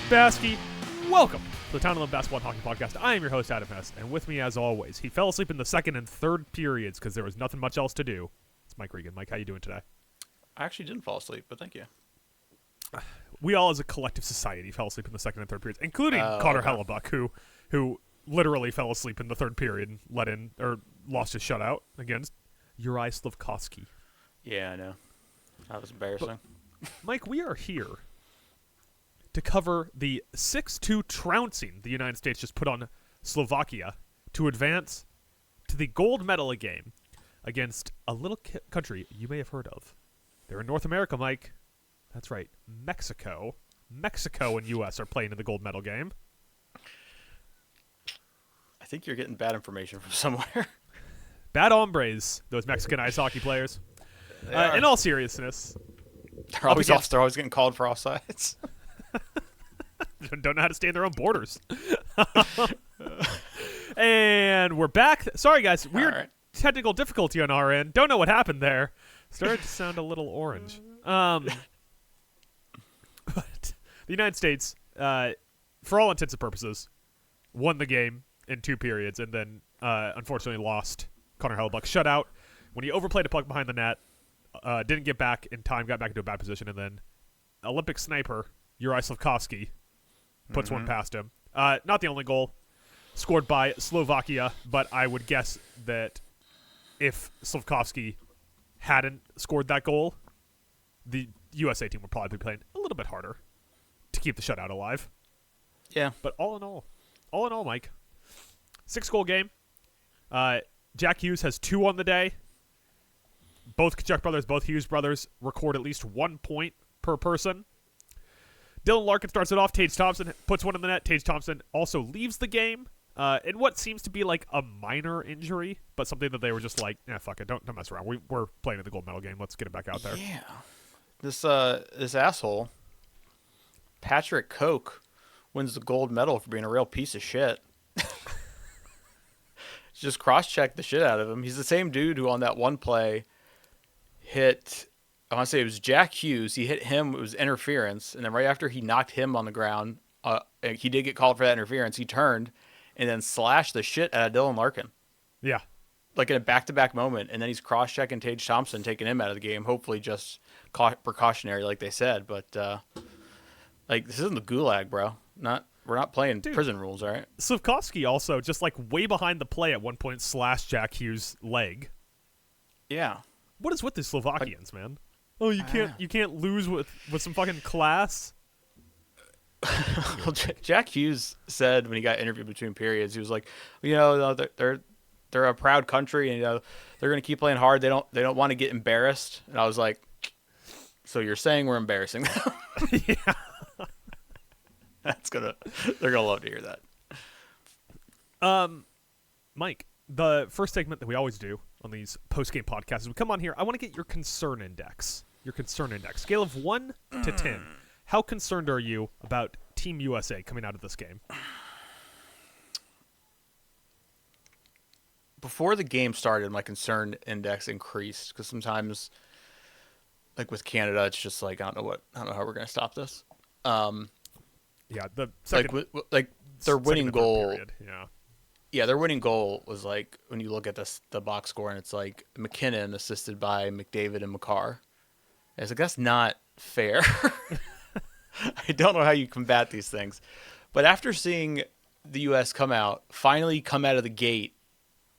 Basky. Welcome to the Town and Love Basketball Talking Podcast. I am your host, Adam Hess, and with me, as always, he fell asleep in the second and third periods because there was nothing much else to do. It's Mike Regan. Mike, how you doing today? I actually didn't fall asleep, but thank you. We all, as a collective society, fell asleep in the second and third periods, including Connor Hellebuck, who literally fell asleep in the third period and lost his shutout against Uri Slavkovsky. Yeah, I know. That was embarrassing. But, Mike, we are here to cover the 6-2 trouncing the United States just put on Slovakia to advance to the gold medal game against a little country you may have heard of. They're in North America, Mike. That's right, Mexico. Mexico and U.S. are playing in the gold medal game. I think you're getting bad information from somewhere. Bad hombres, those Mexican ice hockey players. In all seriousness, they're always getting called for offsides. Don't know how to stay in their own borders. And we're back. Sorry, guys. Weird technical difficulty on our end. Don't know what happened there. Started to sound a little orange. But the United States, for all intents and purposes, won the game in 2 periods and then unfortunately lost. Connor Hellebuck shutout when he overplayed a puck behind the net, didn't get back in time, got back into a bad position, and then Olympic sniper Uri Slavkovsky puts one past him. Not the only goal scored by Slovakia, but I would guess that if Slavkovsky hadn't scored that goal, the USA team would probably be playing a little bit harder to keep the shutout alive. Yeah. But all in all, Mike, 6-goal game. Jack Hughes has 2 on the day. Both Kachuk brothers, both Hughes brothers record at least 1 point per person. Dylan Larkin starts it off. Tage Thompson puts one in the net. Tage Thompson also leaves the game in what seems to be like a minor injury, but something that they were just like, fuck it, don't mess around. We're playing in the gold medal game. Let's get it back out there. Yeah. This asshole, Patrick Koch, wins the gold medal for being a real piece of shit. Just cross-check the shit out of him. He's the same dude who on that one play hit, I want to say it was Jack Hughes. He hit him. It was interference. And then right after he knocked him on the ground, he did get called for that interference. He turned and then slashed the shit out of Dylan Larkin. Yeah. Like in a back-to-back moment. And then he's cross-checking Tage Thompson, taking him out of the game. Hopefully just precautionary like they said. But this isn't the gulag, bro. We're not playing prison rules, all right? Slavkovsky also just like way behind the play at one point slashed Jack Hughes' leg. Yeah. What is with the Slovakians, man? Oh, you can't lose with some fucking class. Well, Jack Hughes said when he got interviewed between periods, he was like, they're a proud country, and they're going to keep playing hard. They don't want to get embarrassed. And I was like, so you're saying we're embarrassing them? Yeah. They're gonna love to hear that. Mike, the first segment that we always do on these post-game podcasts is we come on here. I want to get your concern index. Scale of 1 to 10. How concerned are you about Team USA coming out of this game? Before the game started, my concern index increased because sometimes, like with Canada, it's just like I don't know how we're gonna stop this. Yeah, the second, their winning goal. Period. Yeah, their winning goal was like when you look at the box score and it's like McKinnon assisted by McDavid and McCarr. And it's like that's not fair. I don't know how you combat these things, but after seeing the U.S. finally come out of the gate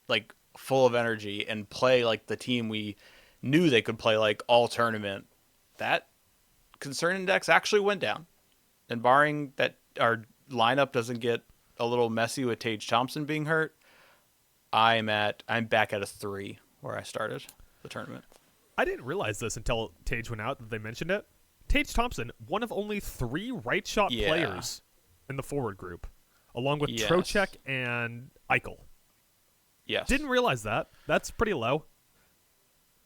like full of energy and play like the team we knew they could play like all tournament, that concern index actually went down. And barring that our lineup doesn't get a little messy with Tage Thompson being hurt, I'm back at a 3 where I started the tournament. I didn't realize this until Tage went out that they mentioned it. Tage Thompson, one of only 3 right shot players in the forward group, along with Trocheck and Eichel. Yes. Didn't realize that. That's pretty low.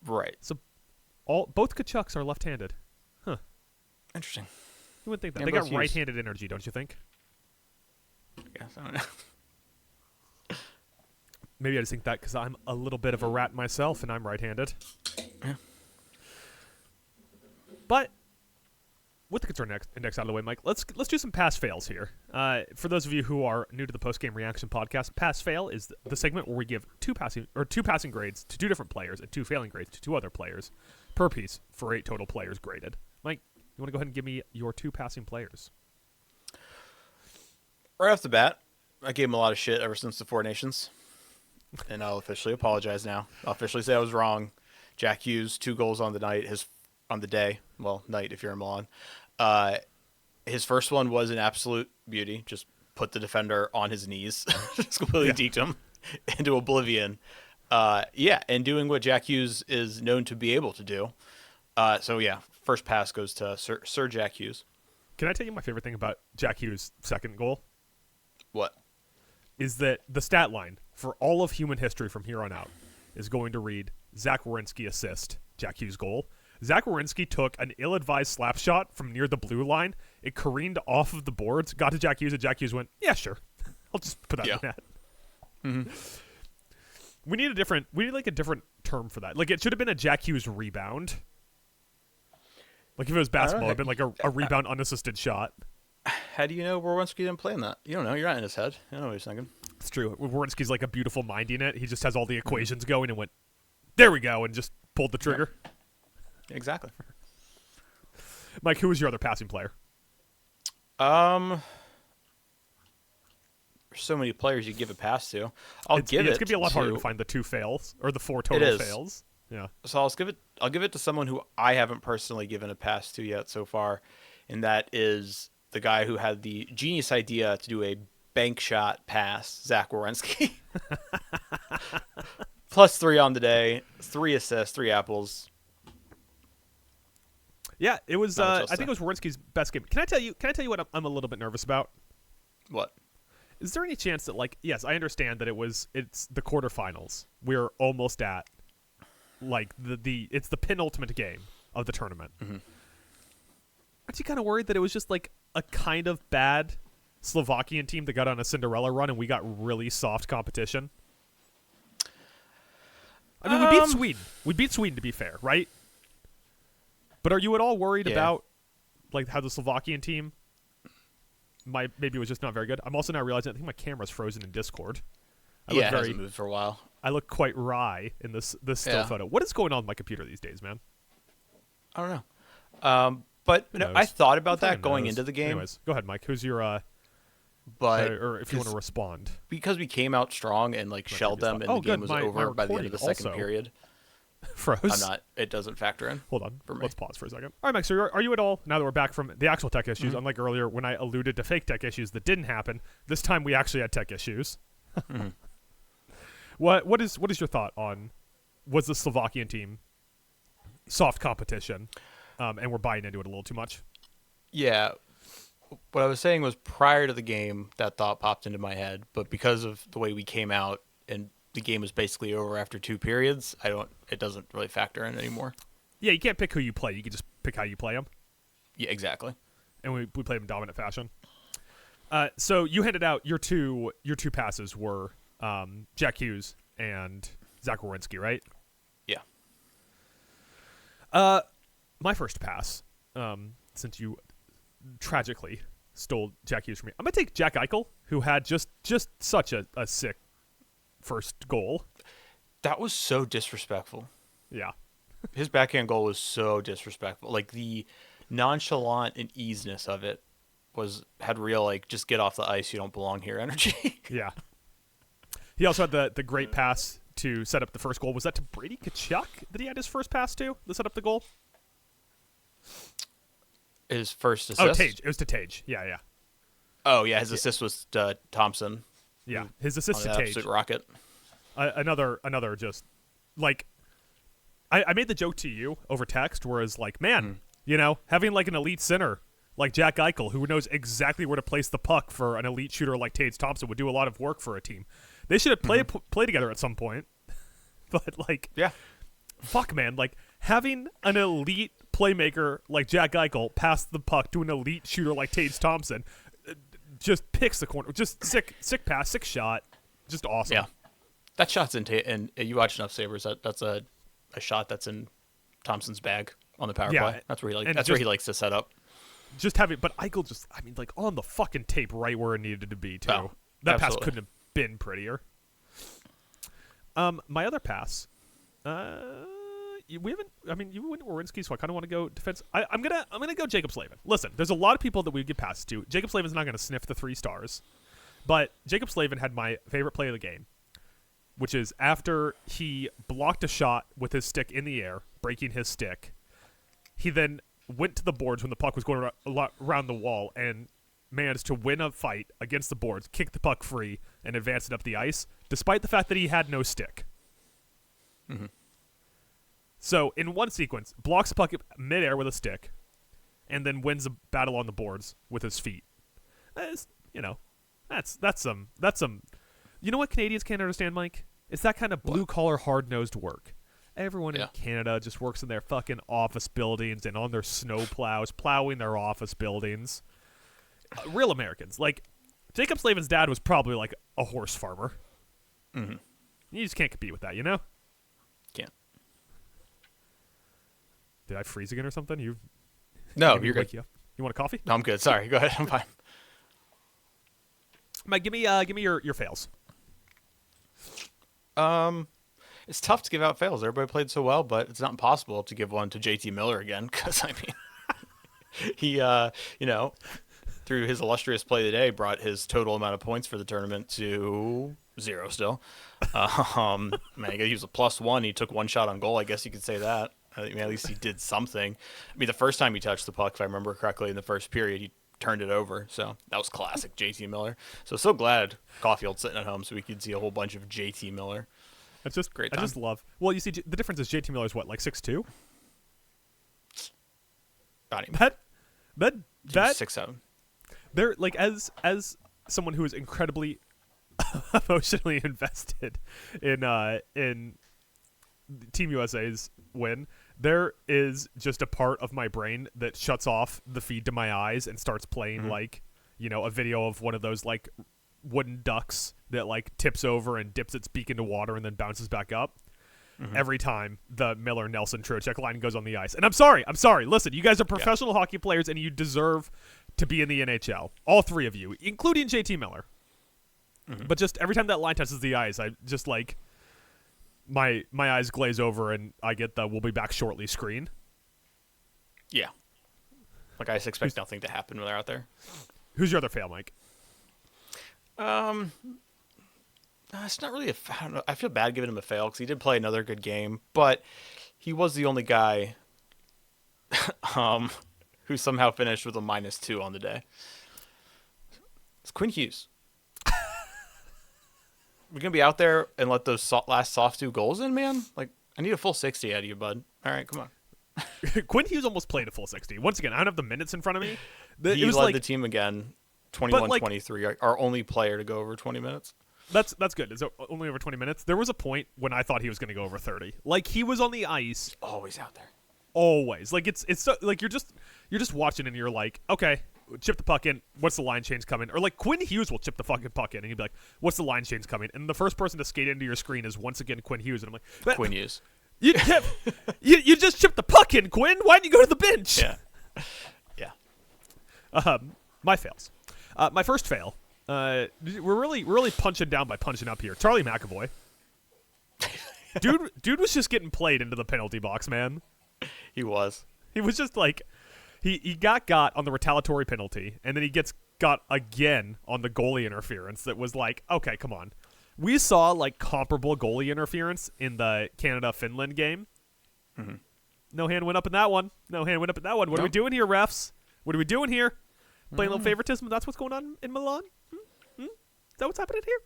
Right. So both Kachucks are left-handed. Huh. Interesting. You wouldn't think that. They got right-handed energy, don't you think? Yes, I don't know. Maybe I just think that because I'm a little bit of a rat myself and I'm right-handed. Yeah. But with the concern index out of the way, Mike, let's do some pass fails here. For those of you who are new to the post game reaction podcast, pass fail is the segment where we give two passing grades to two different players and two failing grades to two other players per piece for 8 total players graded. Mike, you want to go ahead and give me your 2 passing players? Right off the bat, I gave him a lot of shit ever since the Four Nations, and I'll officially apologize now. I'll officially say I was wrong. Jack Hughes, 2 goals on the day. Well, night if you're in Milan. His first one was an absolute beauty. Just put the defender on his knees, just completely deked him into oblivion. And doing what Jack Hughes is known to be able to do. First pass goes to Sir Jack Hughes. Can I tell you my favorite thing about Jack Hughes' second goal? What? Is that the stat line for all of human history from here on out is going to read Zach Werenski assist, Jack Hughes goal. Zach Werenski took an ill-advised slap shot from near the blue line. It careened off of the boards, got to Jack Hughes, and Jack Hughes went, yeah, sure. I'll just put that in the net. Mm-hmm. We need a different term for that. Like, it should have been a Jack Hughes rebound. Like, if it was basketball, it would have been like a rebound unassisted shot. How do you know Werenski didn't play in that? You don't know. You're not in his head. You don't know what he's thinking. It's true. Werenski's like a beautiful minding it. He just has all the equations going and went, there we go, and just pulled the trigger. Yep. Exactly. Mike, who was your other passing player? There's so many players you give a pass to. It's gonna be a lot harder to find the 2 fails or the 4 total fails. Yeah. So I'll give it to someone who I haven't personally given a pass to yet so far, and that is the guy who had the genius idea to do a bank shot pass, Zach Werenski. +3 on the day, 3 assists, 3 apples. Yeah, it was. I think it was Werenski's best game. Can I tell you what I'm a little bit nervous about? What? Is there any chance that, like, yes, I understand that it's the quarterfinals. We're almost at, like, it's the penultimate game of the tournament. Mm-hmm. Aren't you kind of worried that it was just like a kind of bad Slovakian team that got on a Cinderella run and we got really soft competition? I mean, we beat Sweden. We beat Sweden, to be fair, right? But are you at all worried about, like, how the Slovakian team maybe was just not very good? I'm also now realizing I think my camera's frozen in Discord. It hasn't moved for a while. I look quite wry in this still photo. What is going on with my computer these days, man? I don't know. But I thought about that going into the game. Anyways, go ahead, Mike. Who's your or if you want to respond, because we came out strong and like shelled them, and the game was over by the end of the second period. Froze. It doesn't factor in. Hold on. Let's pause for a second. All right, Mike. So are you at all, now that we're back from the actual tech issues, unlike earlier when I alluded to fake tech issues that didn't happen, this time we actually had tech issues. Mm-hmm. What is your thought on, was the Slovakian team soft competition, and we're buying into it a little too much? Yeah. What I was saying was prior to the game, that thought popped into my head, but because of the way we came out and the game was basically over after 2 periods, it doesn't really factor in anymore. Yeah, you can't pick who you play. You can just pick how you play them. Yeah, exactly. And we played them in dominant fashion. So you handed out your two passes were Jack Hughes and Zach Werenski, right? Yeah. My first pass, since you tragically stole Jack Hughes from me, I'm gonna take Jack Eichel, who had just such a sick first goal. That was so disrespectful. Yeah. His backhand goal was so disrespectful. Like, the nonchalant and easiness of it had real, like, just get off the ice, you don't belong here energy. Yeah. He also had the great pass to set up the first goal. Was that to Brady Tkachuk that he had his first pass to set up the goal? His first assist? Oh, Tage. It was to Tage. Yeah. Oh, yeah, his assist was to Thompson. Yeah, his assist to Tage. Absolute rocket. Another just, like, I made the joke to you over text, whereas, like, man, having, like, an elite center like Jack Eichel, who knows exactly where to place the puck for an elite shooter like Tage Thompson, would do a lot of work for a team. They should have play together at some point. But, like, fuck, man, like, having an elite playmaker like Jack Eichel pass the puck to an elite shooter like Tage Thompson just picks the corner. Just sick pass, sick shot. Just awesome. Yeah. That shot's and you watch enough Sabres, that's a shot that's in Thompson's bag on the power play. That's where he likes to set up. just having, but Eichel just, I mean, like on the fucking tape, right where it needed to be too. Oh, that absolutely. pass couldn't have been prettier. My other pass, we haven't. I mean, you went Werenski, so I kind of want to go defense. I'm gonna go Jacob Slavin. Listen, there's a lot of people that we get passes to. Jacob Slavin's not gonna sniff the 3 stars, but Jacob Slavin had my favorite play of the game, which is after he blocked a shot with his stick in the air, breaking his stick. He then went to the boards when the puck was going around the wall and managed to win a fight against the boards, kick the puck free, and advance it up the ice, despite the fact that he had no stick. Mm-hmm. So, in one sequence, blocks the puck midair with a stick, and then wins a battle on the boards with his feet. That's some. You know what Canadians can't understand, Mike? It's that kind of blue-collar, hard-nosed work. Everyone in Canada just works in their fucking office buildings and on their snow plows, plowing their office buildings. Real Americans. Like, Jacob Slavin's dad was probably like a horse farmer. Mm-hmm. You just can't compete with that, you know? Can't. Did I freeze again or something? No, you're good. You want a coffee? No, I'm good. Sorry. Go ahead. I'm fine. Mike, give me your fails. It's tough to give out fails. Everybody played so well, but it's not impossible to give one to JT Miller again because, I mean, he, through his illustrious play today, brought his total amount of points for the tournament to 0 still. Man, he was a +1. He took 1 shot on goal. I guess you could say that. I mean, at least he did something. I mean, the first time he touched the puck, if I remember correctly, in the first period, he turned it over. So that was classic JT Miller. So glad Caulfield's sitting at home so we could see a whole bunch of JT Miller. It's just great. I just love. Well, you see, the difference is JT Miller's what, like 6'2"? Not even. That 6'7". They're like as someone who is incredibly emotionally invested in Team USA's win. There is just a part of my brain that shuts off the feed to my eyes and starts playing like, a video of one of those like wooden ducks that like tips over and dips its beak into water and then bounces back up every time the Miller Nelson Trocheck line goes on the ice. And I'm sorry. Listen, you guys are professional hockey players and you deserve to be in the NHL. All 3 of you, including JT Miller. But just every time that line touches the ice, I just like my eyes glaze over and I get the "we'll be back shortly" screen. Yeah. Like I just expect nothing to happen when they're out there. Who's your other fail, Mike? It's not really I don't know. I feel bad giving him a fail because he did play another good game, but he was the only guy who somehow finished with a -2 on the day. It's Quinn Hughes. We're going to be out there and let those last soft 2 goals in, man? Like, I need a full 60 out of you, bud. All right, come on. Quinn Hughes almost played a full 60. Once again, I don't have the minutes in front of me. He led the team again, 21-23, our only player to go over 20 minutes. That's good. It's only over 20 minutes. There was a point when I thought he was going to go over 30. Like, he was on the ice. Always out there. Always. Like, it's so, like, you're just watching and you're like, okay, chip the puck in. What's the line change coming? Or, like, Quinn Hughes will chip the fucking puck in and you'd be like, what's the line change coming? And the first person to skate into your screen is once again Quinn Hughes. And I'm like, Quinn Hughes. You just chipped the puck in, Quinn. Why'd you go to the bench? Yeah. My fails. My first fail. We're really punching down by punching up here. Charlie McAvoy. Dude was just getting played into the penalty box, man. He was. He was just like, he got on the retaliatory penalty, and then he gets got again on the goalie interference. That was like, okay, come on. We saw like comparable goalie interference in the Canada-Finland game. No hand went up in that one. What are we doing here, refs? What are we doing here? Playing a little favoritism? That's what's going on in Milan? Is that what's happening here?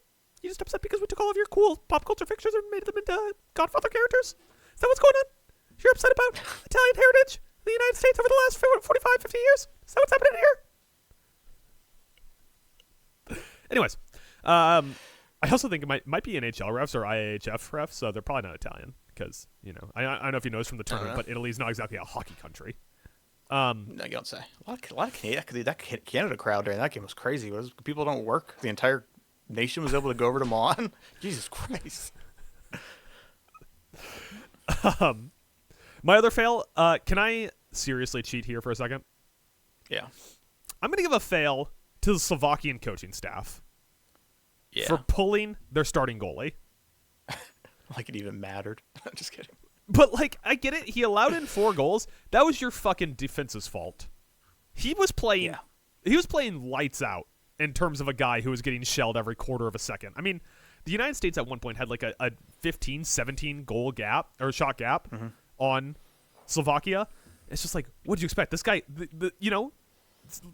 You just upset because we took all of your cool pop culture fixtures and made them into Godfather characters? Is that what's going on? You're upset about Italian heritage in the United States over the last 45, 50 years? Is that what's happening here? Anyways, I also think it might be NHL refs or IAHF refs, so they're probably not Italian because, I don't know if you noticed from the tournament, but Italy's not exactly a hockey country. No, you don't say. A lot of Canada, that Canada crowd during that game was crazy. People don't work. The entire nation was able to go over to Milan. Jesus Christ. My other fail. Can I seriously cheat here for a second? Yeah. I'm going to give a fail to the Slovakian coaching staff Yeah. for pulling their starting goalie. Like it even mattered. I'm just kidding. But, like, I get it. He allowed in 4 goals. That was your fucking defense's fault. He was playing lights out in terms of a guy who was getting shelled every quarter of a second. I mean, the United States at one point had like a 15, 17 goal gap or shot gap on Slovakia. It's just like, what did you expect? This guy,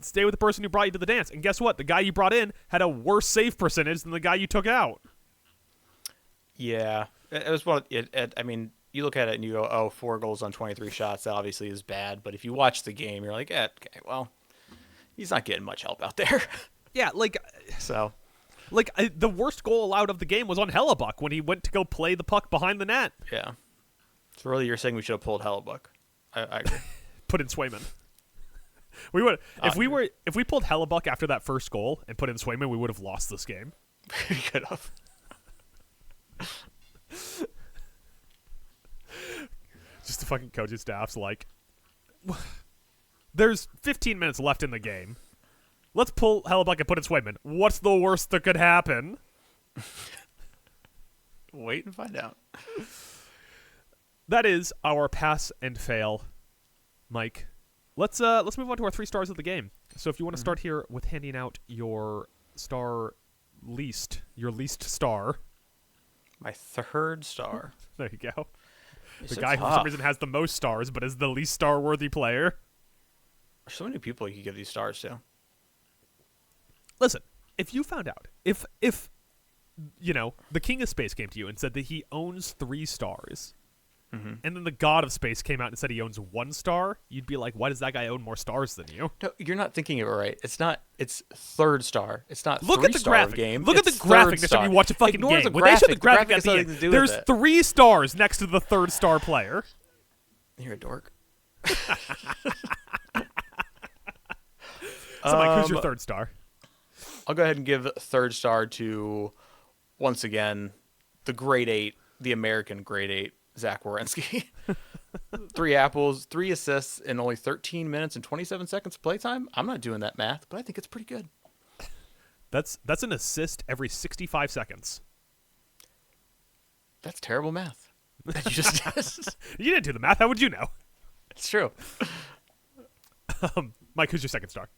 stay with the person who brought you to the dance. And guess what? The guy you brought in had a worse save percentage than the guy you took out. Yeah. It was I mean, you look at it and you go, oh, 4 goals on 23 shots. That obviously is bad. But if you watch the game, you're like, okay, well, he's not getting much help out there. Yeah, like... So... the worst goal allowed of the game was on Hellebuck when he went to go play the puck behind the net. Yeah. So really, you're saying we should have pulled Hellebuck. I agree. Put in Swayman. We would if we pulled Hellebuck after that first goal and put in Swayman, we would have lost this game. We could have. Just the fucking coaching staff's like, there's 15 minutes left in the game. Let's pull Hellebuck and put in Swayman. What's the worst that could happen? Wait and find out. That is our pass and fail, Mike. Let's move on to our 3 stars of the game. So if you want to start here with handing out your least star. My 3rd star. There you go. It's the guy who for some reason has the most stars, but is the least star-worthy player. There's so many people you could give these stars to. Listen, if you found out, if the King of Space came to you and said that he owns 3 stars, and then the God of Space came out and said he owns 1 star, you'd be like, why does that guy own more stars than you? No, you're not thinking of it right. It's not. It's 3rd star. It's not. Look at the graphic. Game. Look at the graphic next time you watch a fucking Ignore game. the When they show the graphic graphic at has the nothing to do end, with there's it. 3 stars next to the 3rd star player. You're a dork. So, Mike, who's your 3rd star? I'll go ahead and give 3rd star to, once again, the grade 8, the American grade 8, Zach Werenski. 3 apples, 3 assists in only 13 minutes and 27 seconds of playtime. I'm not doing that math, but I think it's pretty good. That's an assist every 65 seconds. That's terrible math. That you just did. You didn't do the math. How would you know? It's true. Mike, who's your 2nd star?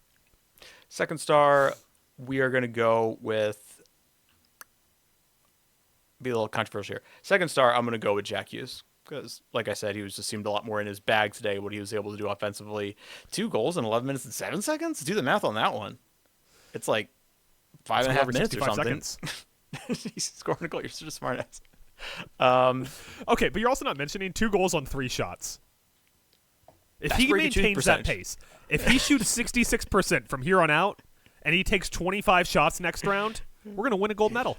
2nd star, we are going to go with, be a little controversial here. 2nd star, I'm going to go with Jack Hughes. Because, like I said, he just seemed a lot more in his bag today, what he was able to do offensively. 2 goals in 11 minutes and 7 seconds? Do the math on that one. It's like 5.5 minutes or something. He's scoring a goal. You're such a smart ass. Okay, but you're also not mentioning 2 goals on 3 shots. If That's he where you choose maintains that percentage. pace, if he shoots 66% from here on out, and he takes 25 shots next round, we're going to win a gold medal.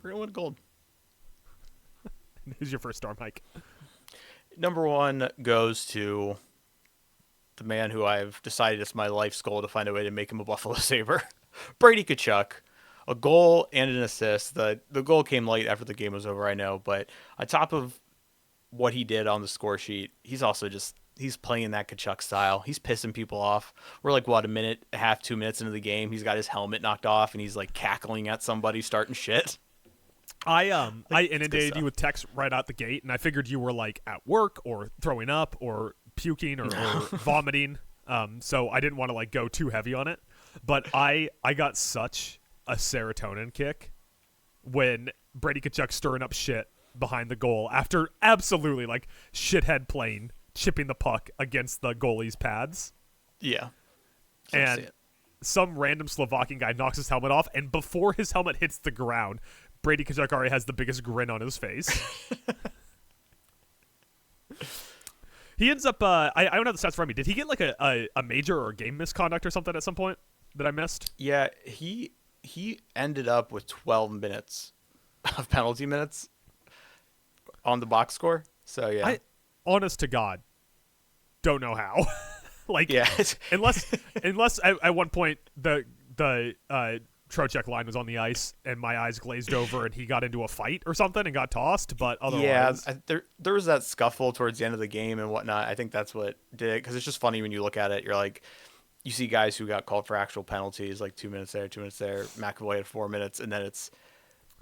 We're going to win gold. Who's your 1st star, Mike? Number 1 goes to the man who I've decided it's my life's goal to find a way to make him a Buffalo Sabre. Brady Tkachuk. A goal and an assist. The goal came late after the game was over, I know, but on top of what he did on the score sheet, he's also he's playing that Tkachuk style. He's pissing people off. We're like, what, a minute, a half, 2 minutes into the game, he's got his helmet knocked off and he's like cackling at somebody, starting shit. I inundated you with texts right out the gate, and I figured you were like at work or throwing up or puking or vomiting. So I didn't want to like go too heavy on it. But I got such a serotonin kick when Brady Tkachuk stirring up shit behind the goal after absolutely like shithead playing, chipping the puck against the goalie's pads. Yeah. And some random Slovakian guy knocks his helmet off, and before his helmet hits the ground, Brady Tkachuk already has the biggest grin on his face. He ends up, I don't have the stats for me. Did he get like a major or a game misconduct or something at some point that I missed? Yeah, he ended up with 12 minutes of penalty minutes on the box score. So, yeah. Honest to God, don't know how. Like, yeah. unless at one point the Trocheck line was on the ice and my eyes glazed over and he got into a fight or something and got tossed, but otherwise... Yeah, there was that scuffle towards the end of the game and whatnot. I think that's what did it, because it's just funny when you look at it. You're like, you see guys who got called for actual penalties, like 2 minutes there, 2 minutes there. McAvoy had 4 minutes, and then it's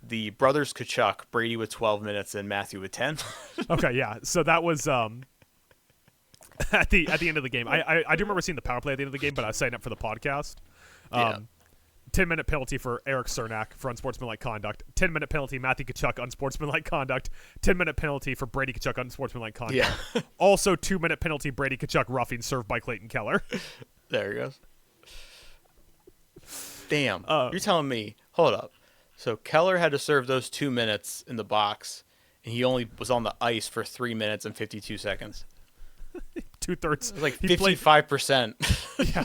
the brothers Kachuk, Brady with 12 minutes and Matthew with 10. Okay, yeah. So that was at the end of the game. I do remember seeing the power play at the end of the game, but I was signing up for the podcast. Yeah. 10-minute penalty for Eric Cernak for unsportsmanlike conduct. 10-minute penalty Matthew Kachuk unsportsmanlike conduct. 10-minute penalty for Brady Kachuk unsportsmanlike conduct. Yeah. Also 2-minute penalty Brady Kachuk roughing served by Clayton Keller. There he goes. Damn. You're telling me, hold up. So Keller had to serve those 2 minutes in the box, and he only was on the ice for 3 minutes and 52 seconds. 2/3. It was like 55%. Yeah.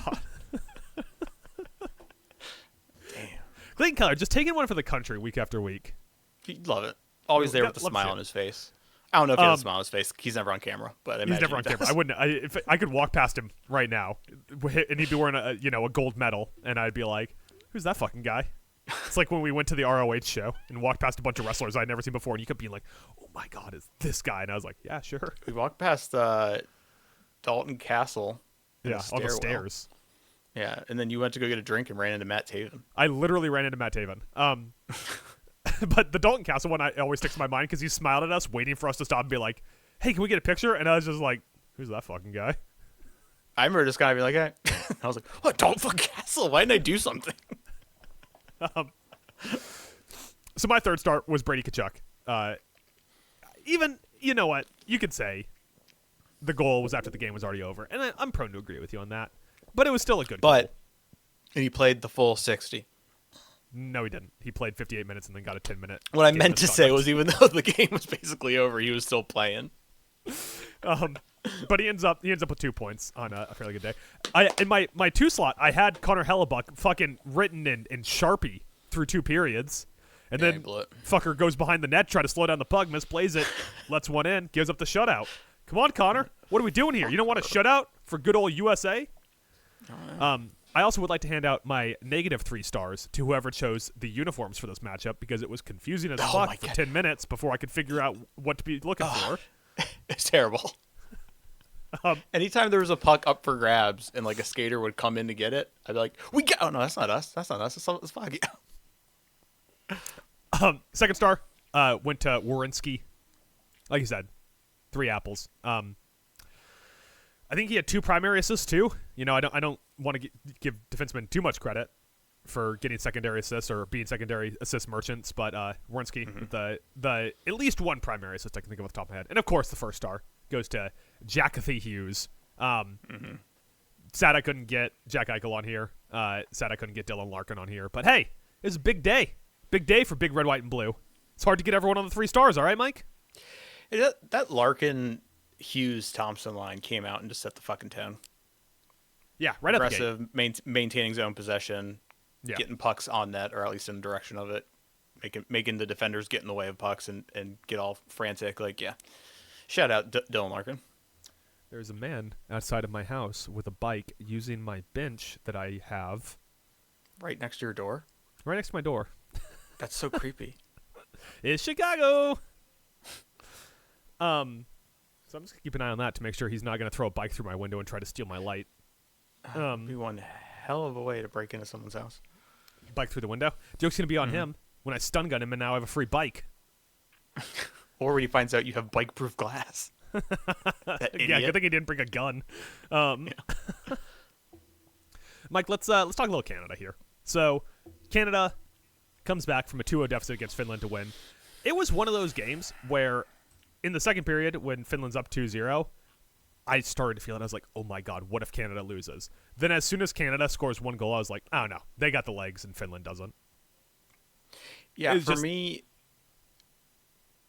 Clayton Keller just taking one for the country week after week. He'd love it. Always there with a smile on his face. I don't know if he has a smile on his face. He's never on camera, but he's never on camera. I wouldn't. If I could walk past him right now, and he'd be wearing a gold medal, and I'd be like, "Who's that fucking guy?" It's like when we went to the ROH show and walked past a bunch of wrestlers I'd never seen before, and you kept being like, "Oh my god, is this guy?" And I was like, "Yeah, sure." We walked past Dalton Castle. Yeah, on the stairs. Yeah, and then you went to go get a drink and ran into Matt Taven. I literally ran into Matt Taven. But the Dalton Castle one always sticks in my mind because he smiled at us, waiting for us to stop and be like, "Hey, can we get a picture?" And I was just like, "Who's that fucking guy?" I remember this guy being like, "Hey," I was like, "What, Dalton Castle? Why didn't I do something?" So my third start was Brady Kachuk. Even, you know what, you could say the goal was after the game was already over, and I'm prone to agree with you on that. But it was still a good goal. And he played the full 60. No, he didn't. He played 58 minutes and then got a 10-minute. What I meant to say was, even though the game was basically over, he was still playing. But he ends up with 2 points on a fairly good day. In my 2 slot, I had Connor Hellebuck fucking written in Sharpie through 2 periods. And then fucker goes behind the net, try to slow down the puck, misplays it, lets one in, gives up the shutout. Come on, Connor. What are we doing here? You don't want a shutout for good old USA? I also would like to hand out my negative 3 stars to whoever chose the uniforms for this matchup because it was confusing as fuck for 10 minutes before I could figure out what to be looking for. It's terrible. Anytime there was a puck up for grabs and like a skater would come in to get it, I'd be like, "Oh no, that's not us. That's not us. It's Foggy." Second star went to Werenski. Like you said, 3 apples. I think he had 2 primary assists too. You know, I don't want to give defensemen too much credit for getting secondary assists or being secondary assist merchants, but Werenski with the at least 1 primary assist I can think of off the top of my head. And of course the first star goes to Jacathy Hughes. Sad I couldn't get Jack Eichel on here. Sad I couldn't get Dylan Larkin on here. But hey, it was a big day. Big day for Big Red, White, and Blue. It's hard to get everyone on the 3 stars, all right, Mike? Hey, that Larkin Hughes Thompson line came out and just set the fucking tone. Yeah, right at the gate. Aggressive, maintaining zone possession, getting pucks on net, or at least in the direction of it, making the defenders get in the way of pucks and get all frantic. Like, yeah. Shout out Dylan Larkin. There's a man outside of my house with a bike using my bench that I have. Right next to your door? Right next to my door. That's so creepy. It's Chicago! So I'm just going to keep an eye on that to make sure he's not going to throw a bike through my window and try to steal my light. Be one hell of a way to break into someone's house. Bike through the window? Joke's going to be on him when I stun gun him and now I have a free bike. Or when he finds out you have bike-proof glass. Yeah, good thing he didn't bring a gun. Mike, let's talk a little Canada here. So, Canada comes back from a 2-0 deficit against Finland to win. It was one of those games where, in the second period, when Finland's up 2-0, I started to feel it. I was like, oh my god, what if Canada loses? Then as soon as Canada scores 1 goal, I was like, oh no, they got the legs and Finland doesn't. Yeah, for me...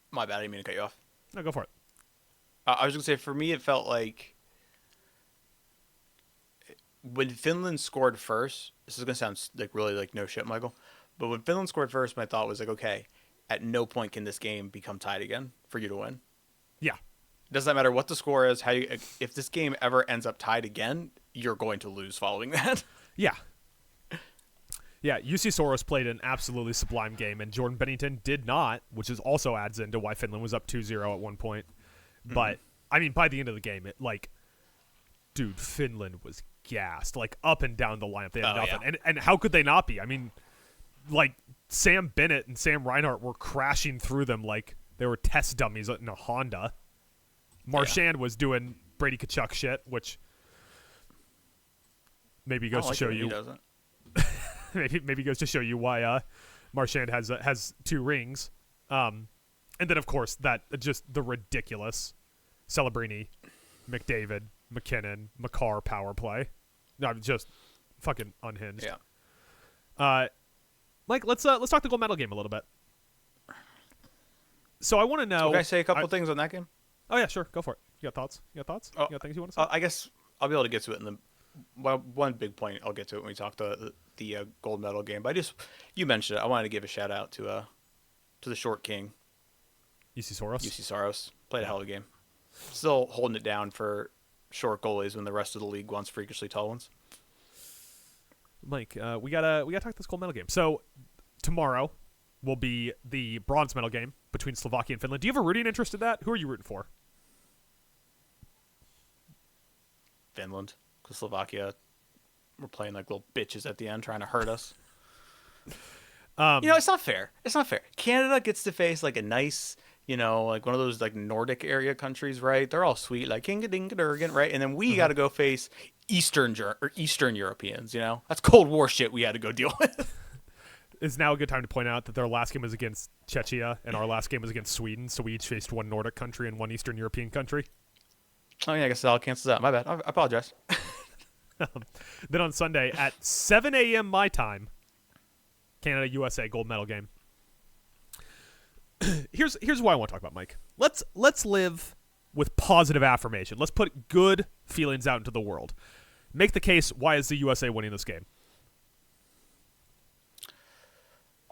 My bad, I didn't mean to cut you off. No, go for it. I was going to say, for me, it felt like when Finland scored first, this is going to sound like really like no shit, Michael, but when Finland scored first, my thought was like, okay, at no point can this game become tied again for you to win. Yeah. It doesn't matter what the score is. If this game ever ends up tied again, you're going to lose following that. Yeah. Yeah, UC Soros played an absolutely sublime game, and Jordan Bennington did not, which is also adds into why Finland was up 2-0 at one point. But, I mean, by the end of the game, dude, Finland was gassed, like up and down the lineup. They had nothing. Yeah. And how could they not be? I mean, like Sam Bennett and Sam Reinhart were crashing through them like they were test dummies in a Honda. Marchand was doing Brady Tkachuk shit, which maybe goes to show you. He doesn't. maybe goes to show you why Marchand has 2 rings. And then of course that just the ridiculous Celebrini, McDavid, McKinnon, Makar power play. No, just fucking unhinged. Yeah. Mike, let's talk the gold medal game a little bit. So I want to know. Can I say a couple things on that game? Oh yeah, sure, go for it. You got thoughts? You got things you want to say? I guess I'll be able to get to it in the one big point. I'll get to it when we talk the gold medal game. But you mentioned it. I wanted to give a shout out to the short king, UC Soros. Played a hell of a game. Still holding it down for short goalies when the rest of the league wants freakishly tall ones. Mike, we gotta talk this gold medal game. So tomorrow will be the bronze medal game between Slovakia and Finland. Do you have a rooting interest in that? Who are you rooting for? Finland, because Slovakia were playing like little bitches at the end, trying to hurt us. It's not fair. It's not fair. Canada gets to face like a nice, like one of those like Nordic area countries, right? They're all sweet, like Kinga Dinga Durgan, right? And then we got to go face Eastern Europeans. That's Cold War shit we had to go deal with. Is now a good time to point out that their last game was against Czechia and our last game was against Sweden, so we each faced one Nordic country and one Eastern European country. Oh yeah, I guess I'll cancel that. My bad. I apologize. Then on Sunday at 7 a.m. my time, Canada-USA gold medal game. Here's what I want to talk about, Mike. Let's live with positive affirmation. Let's put good feelings out into the world. Make the case, why is the USA winning this game?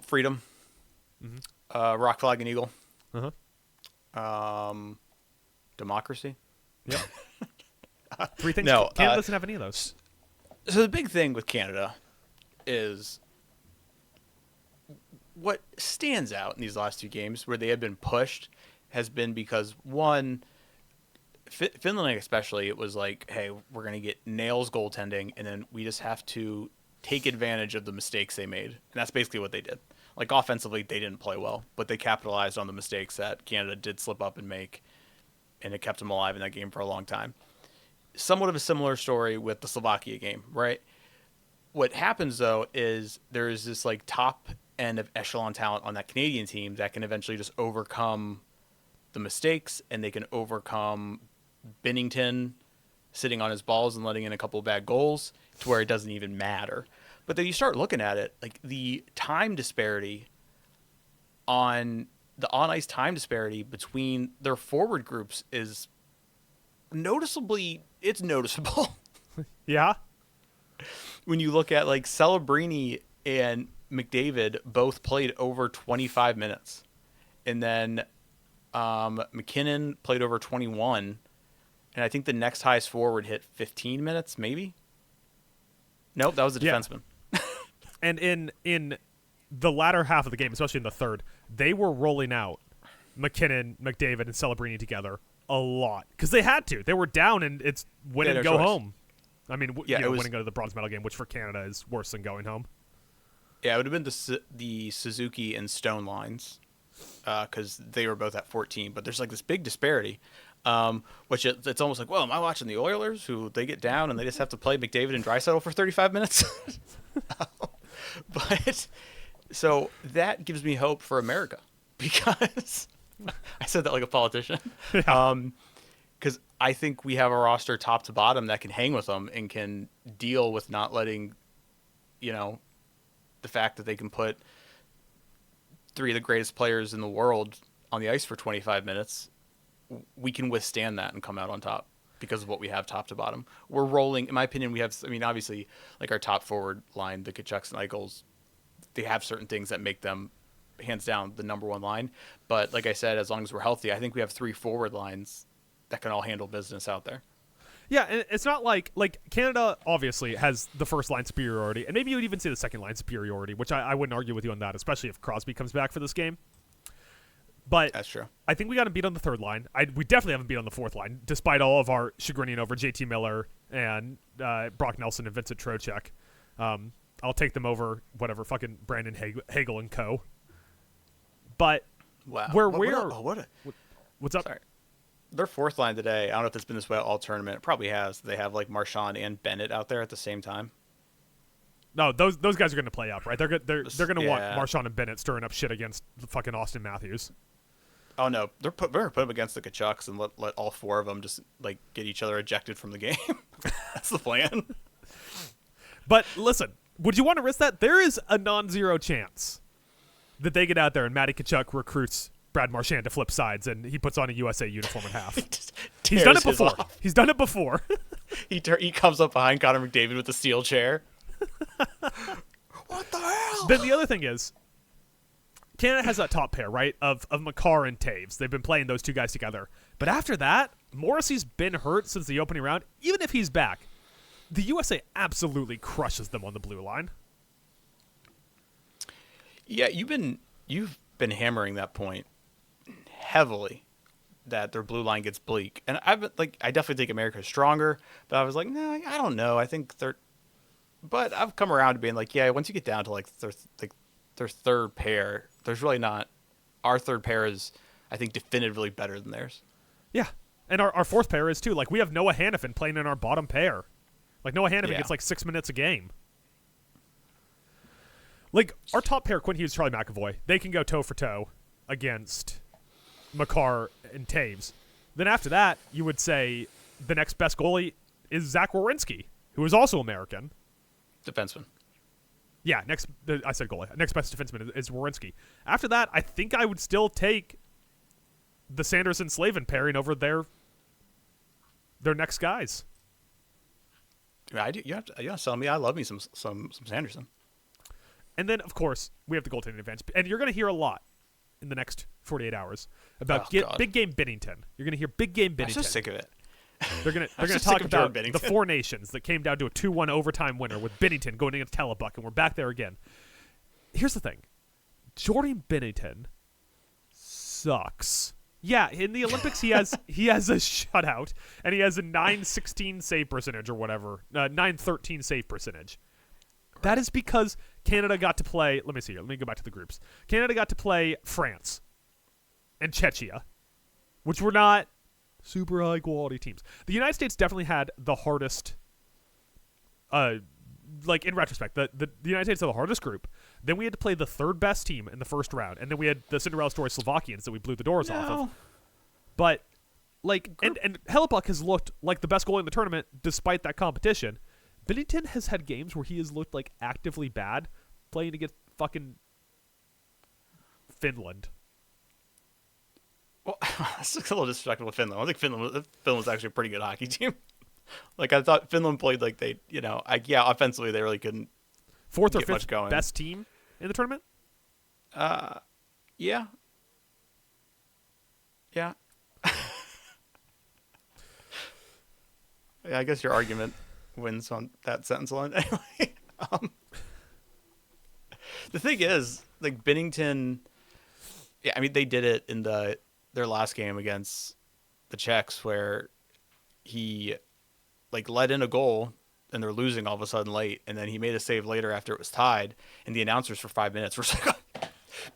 Freedom. Rock, flag, and eagle. Democracy. Yep. 3 things. No, Canada doesn't have any of those. So the big thing with Canada is what stands out in these last 2 games where they have been pushed has been because, one, Finland especially, it was like, hey, we're going to get nails goaltending, and then we just have to take advantage of the mistakes they made. And that's basically what they did. Like, offensively, they didn't play well, but they capitalized on the mistakes that Canada did slip up and make, and it kept them alive in that game for a long time. Somewhat of a similar story with the Slovakia game, right? What happens, though, is there is this like top end of echelon talent on that Canadian team that can eventually just overcome the mistakes, and they can overcome Binnington sitting on his balls and letting in a couple of bad goals to where it doesn't even matter. But then you start looking at it, like the time disparity on the on-ice time disparity between their forward groups is noticeable. Yeah. When you look at like Celebrini and McDavid both played over 25 minutes. And then McKinnon played over 21. And I think the next highest forward hit 15 minutes, maybe? Nope, that was a defenseman. And in the latter half of the game, especially in the third, they were rolling out McKinnon, McDavid, and Celebrini together a lot because they had to. They were down, and it's win and go home. I mean, winning go to the bronze medal game, which for Canada is worse than going home. Yeah, it would have been the Suzuki and Stone lines because they were both at 14. But there's like this big disparity, which it's almost like, well, am I watching the Oilers who they get down and they just have to play McDavid and Draisaitl for 35 minutes? But so that gives me hope for America because I said that like a politician. Because I think we have a roster top to bottom that can hang with them and can deal with not letting, the fact that they can put 3 of the greatest players in the world on the ice for 25 minutes. We can withstand that and come out on top because of what we have top to bottom. We're rolling. In my opinion, obviously, like our top forward line, the Kachucks and Eichels, they have certain things that make them hands down the number 1 line. But like I said, as long as we're healthy, I think we have 3 forward lines that can all handle business out there. Yeah, and it's not like Canada obviously has the first line superiority, and maybe you would even say the second line superiority, which I wouldn't argue with you on that, especially if Crosby comes back for this game. But That's true. I think we got him beat on the third line. We definitely haven't beat on the fourth line, despite all of our chagrining over JT Miller and Brock Nelson and Vincent Trocheck. I'll take them over whatever fucking Brandon Hagel and co. But Wow. what's up? Sorry. Their fourth line today, I don't know if it's been this way all tournament. It probably has. They have like Marchand and Bennett out there at the same time. No, those guys are going to play up, right? They're going to want Yeah. Marchand and Bennett stirring up shit against fucking Austin Matthews. Oh no, we're gonna put them against the Kachucks and let all four of them just like get each other ejected from the game. That's the plan. But listen, would you want to risk that? There is a non-zero chance that they get out there and Matty Tkachuk recruits Brad Marchand to flip sides and he puts on a USA uniform in half. He's done it before. He's done it before. He comes up behind Connor McDavid with the steel chair. What the hell? Then the other thing is, Canada has that top pair, right, of Makar and Taves. They've been playing those two guys together. But after that, Morrissey's been hurt since the opening round. Even if he's back, the USA absolutely crushes them on the blue line. Yeah, you've been hammering that point heavily, that their blue line gets bleak. And I definitely think America's stronger, but I was like, no, I don't know. I think but I've come around to being like, yeah, once you get down to like their third pair, there's really not. Our third pair is, I think, definitively better than theirs. Yeah. And our fourth pair is too. Like, we have Noah Hannafin playing in our bottom pair. Like, Noah Hannafin gets like 6 minutes a game. Like, our top pair, Quinn Hughes, Charlie McAvoy, they can go toe for toe against Makar and Taves. Then after that, you would say the next best goalie is Zach Werenski, who is also American. Defenseman. Yeah, I said goalie. Next best defenseman is Werenski. After that, I think I would still take the Sanderson-Slavin pairing over their next guys. Yeah, you have to tell me I love me some Sanderson. And then, of course, we have the goaltending advantage. And you're going to hear a lot in the next 48 hours about Big Game Binnington. You're going to hear Big Game Binnington. I'm so sick of it. They're going to talk about the Four Nations that came down to a 2-1 overtime winner with Binnington going against Hellebuck, and we're back there again. Here's the thing. Jordan Binnington sucks. Yeah, in the Olympics he has a shutout, and he has a 916 save percentage or whatever, 913 save percentage. That is because Canada got to play, let me see here, let me go back to the groups. Canada got to play France and Czechia, which were not super high quality teams. The United States definitely had the hardest, like in retrospect, the United States had the hardest group. Then we had to play the third best team in the first round, and then we had the Cinderella story Slovakians that we blew the doors off of. But like, and Hellebuck has looked like the best goalie in the tournament despite that competition. Binnington has had games where he has looked like actively bad playing against fucking Finland. Well, that's a little disrespectful to Finland. I think Finland was actually a pretty good hockey team. Like, I thought Finland played like they, offensively they really couldn't. Fourth or get much fifth going. best team in the tournament? Yeah. Yeah. Yeah, I guess your argument wins on that sentence alone. Anyway, the thing is, like, Binnington, yeah, I mean, they did it in their last game against the Czechs where he, like, let in a goal and they're losing all of a sudden late, and then he made a save later after it was tied, and the announcers for 5 minutes were like,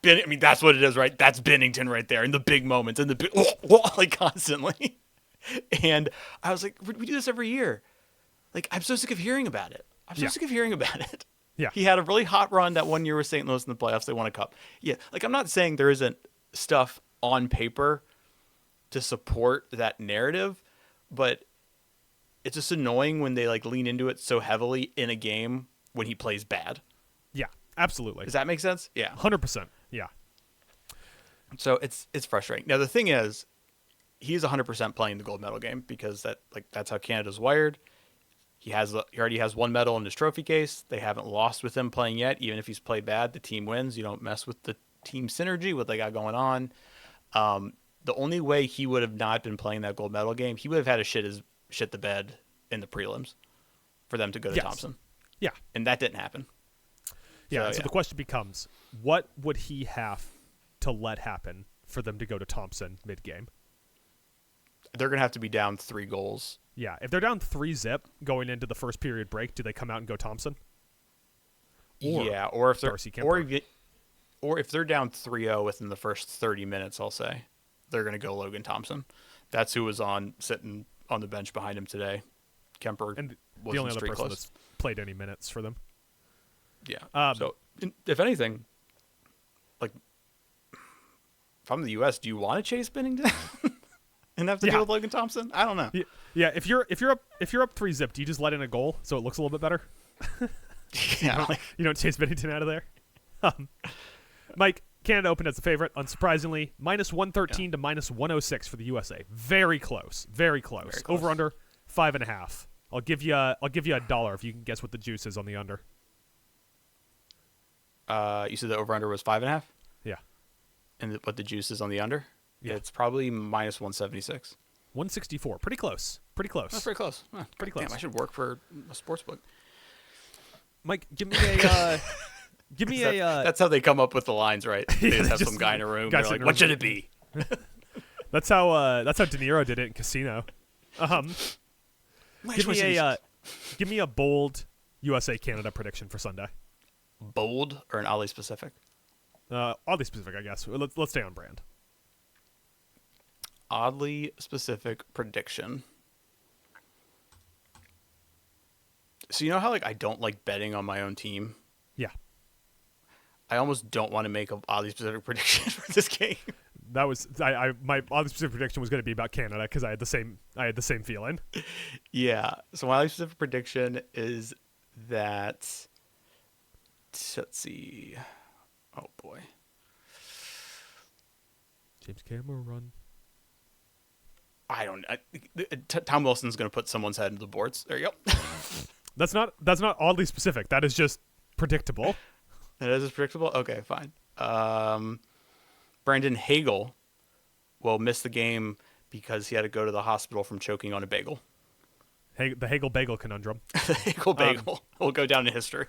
I mean, that's what it is, right? That's Binnington right there in the big moments, in the big, like, constantly. And I was like, we do this every year. Like, I'm so sick of hearing about it. Yeah. He had a really hot run that one year with St. Louis in the playoffs. They won a cup. Yeah. Like, I'm not saying there isn't stuff on paper to support that narrative, but it's just annoying when they, like, lean into it so heavily in a game when he plays bad. Yeah, absolutely. Does that make sense? Yeah. 100%. Yeah. So it's frustrating. Now, the thing is, he's 100% playing the gold medal game because that's how Canada's wired. He already has one medal in his trophy case. They haven't lost with him playing yet. Even if he's played bad, the team wins. You don't mess with the team synergy, what they got going on. The only way he would have not been playing that gold medal game, he would have had to shit the bed in the prelims for them to go to Thompson. Yeah. And that didn't happen. Yeah. So the question becomes, what would he have to let happen for them to go to Thompson mid-game. They're gonna have to be down 3 goals. Yeah, if they're down 3-0 going into the first period break, do they come out and go Thompson? Or if they're Darcy Kemper. or if they're down 3-0 within the first 30 minutes, I'll say they're gonna go Logan Thompson. That's who was sitting on the bench behind him today. Kemper And wasn't the only other straight person close. that's played any minutes for them. Yeah. So, if anything, like, if I'm the U.S., do you want to chase Bennington and have to deal with Logan Thompson? I don't know. Yeah, if you're up 3-0, do you just let in a goal so it looks a little bit better? Yeah. You don't chase Bennington out of there. Mike, Canada opened as a favorite, unsurprisingly, -113 to -106 for the USA. Very close. Very close. Over under 5.5. I'll give you $1 if you can guess what the juice is on the under. You said the over/under was 5.5, Yeah. and what the juice is on the under? Yeah. It's probably -176. 164. Pretty close. Pretty close. That's pretty close. Huh, Pretty damn, close. I should work for a sports book. Mike, give me a That's how they come up with the lines, right? They just have just- some guy in a room. guy They're sitting like, in a "What room. should it be?" That's how De Niro did it in Casino. Give me a bold USA Canada prediction for Sunday. Bold or an oddly specific? Oddly specific, I guess. Let's stay on brand. Oddly specific prediction. So you know how I don't like betting on my own team? Yeah, I almost don't want to make an oddly specific prediction for this game. that was my oddly specific prediction was going to be about Canada because I had the same feeling. Yeah. So my oddly specific prediction is that. Let's see. Oh boy. James Cameron. I don't. Tom Wilson's going to put someone's head into the boards. There you go. That's not oddly specific. That is just predictable. That is predictable. Okay, fine. Brandon Hagel will miss the game because he had to go to the hospital from choking on a bagel. The Hagel Bagel conundrum. The Hagel bagel will go down in history.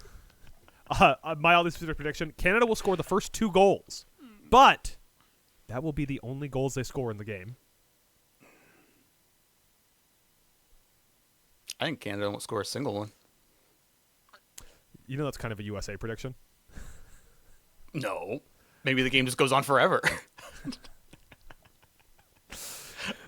My oddly specific prediction: Canada will score the first 2 goals, but that will be the only goals they score in the game. I think Canada won't score a single one. You know that's kind of a USA prediction. No. Maybe the game just goes on forever.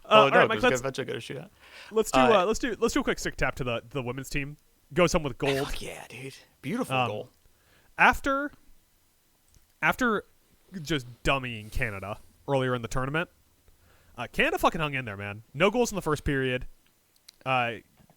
All no, right, Mike, because eventually go to shoot out. let's do a quick stick tap to the women's team. Go some with gold. Fuck yeah, dude. Beautiful goal. After just dummying Canada earlier in the tournament, Canada fucking hung in there, man. No goals in the first period.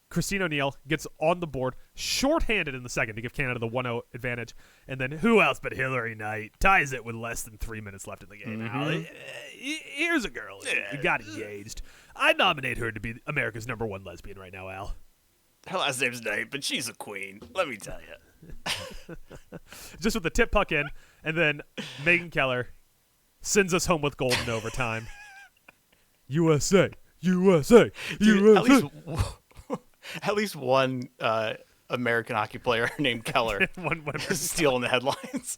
Christine O'Neill gets on the board, shorthanded in the second to give Canada the 1-0 advantage. And then who else but Hillary Knight ties it with less than 3 minutes left in the game. Al, here's a girl who got engaged. I nominate her to be America's #1 lesbian right now, Al. Her last name's Knight, but she's a queen. Let me tell you. Just with the tip puck in, and then Megan Keller sends us home with gold in overtime. USA, USA, Dude, USA. at least one American hockey player named Keller one is stealing the headlines.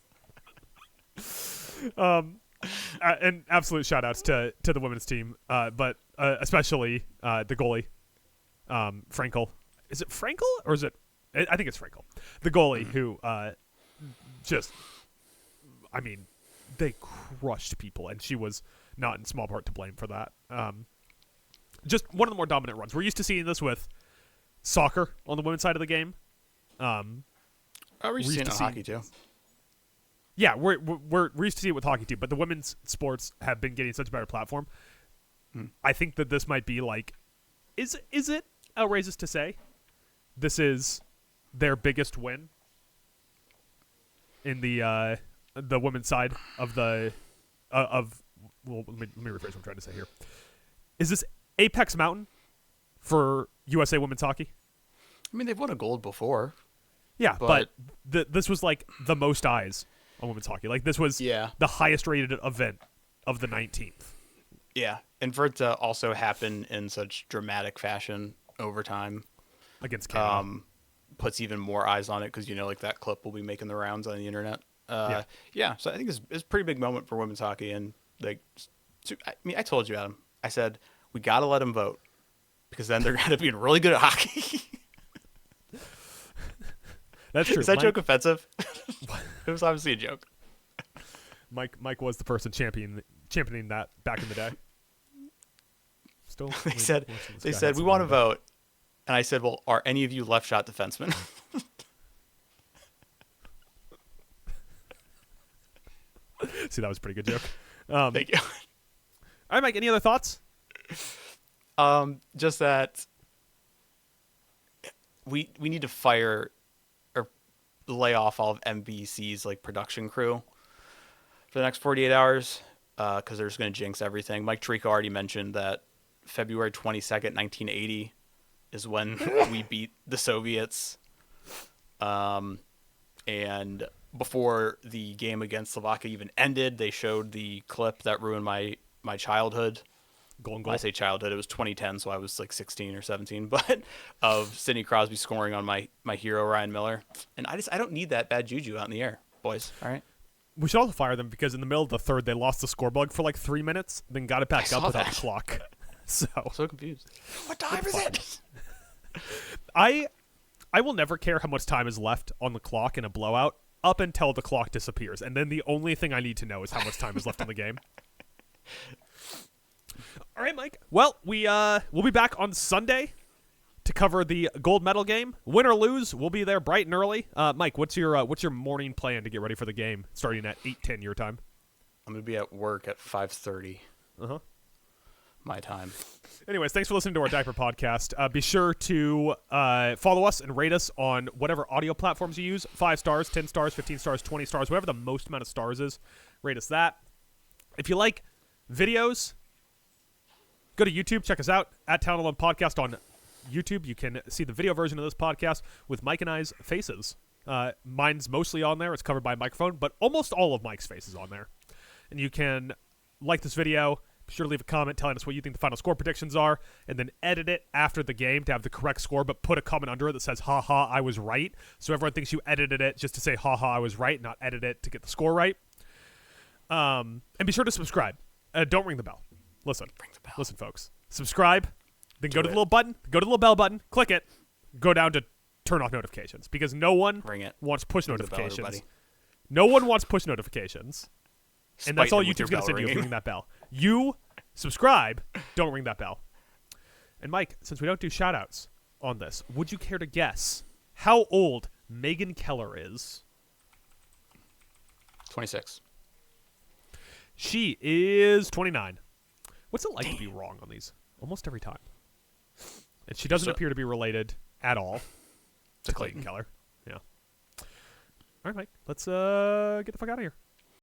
And absolute shout outs to the women's team, but especially the goalie, Frankel. Is it Frankel or is it? I think it's Frankel, the goalie who they crushed people, and she was not in small part to blame for that. Just one of the more dominant runs. We're used to seeing this with soccer on the women's side of the game. We're seeing it in hockey too. Yeah, we're used to see it with hockey too, but the women's sports have been getting such a better platform. I think that this might be is it outrageous to say this is their biggest win in the women's side of the well, let me rephrase what I'm trying to say here. Is this Apex Mountain for USA women's hockey? I mean, they've won a gold before. Yeah, but this was the most eyes on women's hockey. This was the highest rated event of the 19th. Yeah, and for it to also happen in such dramatic fashion over time Against Canada. Puts even more eyes on it because, that clip will be making the rounds on the internet. So I think it's a pretty big moment for women's hockey, and I mean, I told you, Adam. I said we got to let them vote because then they're going to be really good at hockey. That's true. Is that joke offensive? It was obviously a joke. Mike was the person championing that back in the day. Still, they said we want to vote, and I said, well, are any of you left shot defensemen? See, that was a pretty good joke. Thank you. All right, Mike. Any other thoughts? Just that we need to fire or lay off all of NBC's like production crew for the next 48 hours because they're just going to jinx everything. Mike Tirico already mentioned that February 22nd, 1980 is when we beat the Soviets. And before the game against Slovakia even ended, they showed the clip that ruined my childhood. Goal. When I say childhood, it was 2010, so I was like 16 or 17, but of Sidney Crosby scoring on my hero, Ryan Miller. And I don't need that bad juju out in the air, boys. All right. We should also fire them because in the middle of the third, they lost the score bug for like 3 minutes, then got it back up without the clock. So confused. What time is it? I will never care how much time is left on the clock in a blowout up until the clock disappears, and then the only thing I need to know is how much time is left on the game. All right, Mike. Well, we'll be back on Sunday to cover the gold medal game. Win or lose, we'll be there bright and early. Mike, what's your morning plan to get ready for the game starting at 8:10 your time? I'm gonna be at work at 5:30. My time. Anyways, thanks for listening to our Diaper Podcast. Be sure to follow us and rate us on whatever audio platforms you use. 5 stars, 10 stars, 15 stars, 20 stars, whatever the most amount of stars is. Rate us that. If you like videos, go to YouTube. Check us out at Town Alone Podcast on YouTube. You can see the video version of this podcast with Mike and I's faces. Mine's mostly on there. It's covered by a microphone, but almost all of Mike's face is on there. And you can like this video. Be sure to leave a comment telling us what you think the final score predictions are, and then edit it after the game to have the correct score, but put a comment under it that says, ha ha, I was right. So everyone thinks you edited it just to say, ha ha, I was right, not edit it to get the score right. And be sure to subscribe. Don't ring the bell. Listen. Ring the bell. Listen, folks. Subscribe, then go to the little button, go to the little bell button, click it, go down to turn off notifications, because no one wants push notifications. No one wants push notifications. And that's all YouTube's going to send you, ringing that bell. You subscribe, don't ring that bell. And Mike, since we don't do shout-outs on this, would you care to guess how old Megan Keller is? 26. She is 29. What's it like to be wrong on these? Almost every time. And she doesn't appear to be related at all to Clayton Keller. Yeah. All right, Mike, let's get the fuck out of here.